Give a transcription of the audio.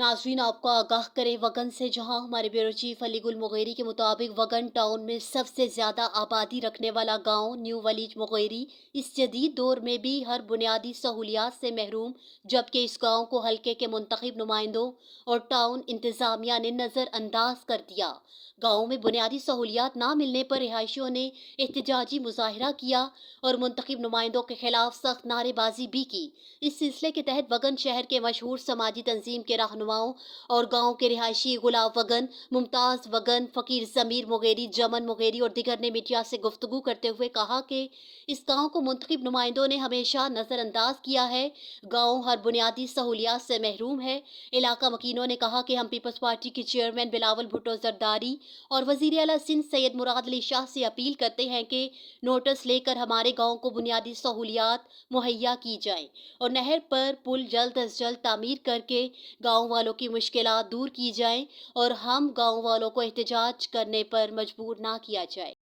नाज़रीन, आपको आगाह करें वगन से, जहां हमारे ब्यूरो चीफ अली गुल मुगेरी के मुताबिक वगन टाउन में सबसे ज़्यादा आबादी रखने वाला गांव न्यू वलीज मुगेरी इस जदीद दौर में भी हर बुनियादी सहूलियात से महरूम, जबकि इस गांव को हल्के के मुंतखब नुमाइंदों और टाउन इंतज़ामिया ने नज़रअंदाज कर दिया। गाँव में बुनियादी सहूलियात ना मिलने पर रिहायशियों ने एहतजाजी मुजाहरा किया और मुंतखब नुमाइंदों के खिलाफ सख्त नारेबाजी भी की। इस सिलसिले के तहत वगन शहर के मशहूर समाजी तंजीम के रहनुमाओं और गांव के रिहायशी गुलाब वगन, मुमताज वगन, फकीर जमीर मुगेरी, जमन मुगेरी और दिगर ने मीडिया से गुफ्तगू करते हुए कहा कि इस गांव को मुंतखब नुमाइंदों ने हमेशा नज़रअंदाज किया है। गांव हर बुनियादी सहूलियात से महरूम है। इलाका मकीनों ने कहा कि हम पीपल्स पार्टी के चेयरमैन बिलावल भुट्टो जरदारी और वजीर आला सिंध सैयद मुराद अली शाह से अपील करते हैं कि नोटिस लेकर हमारे गांव को बुनियादी सहूलियात मुहैया की जाए और नहर पर पुल जल्द अज जल्द तामीर करके गांव वालों की मुश्किलात दूर की जाएं और हम गांव वालों को एहतजाज करने पर मजबूर ना किया जाए।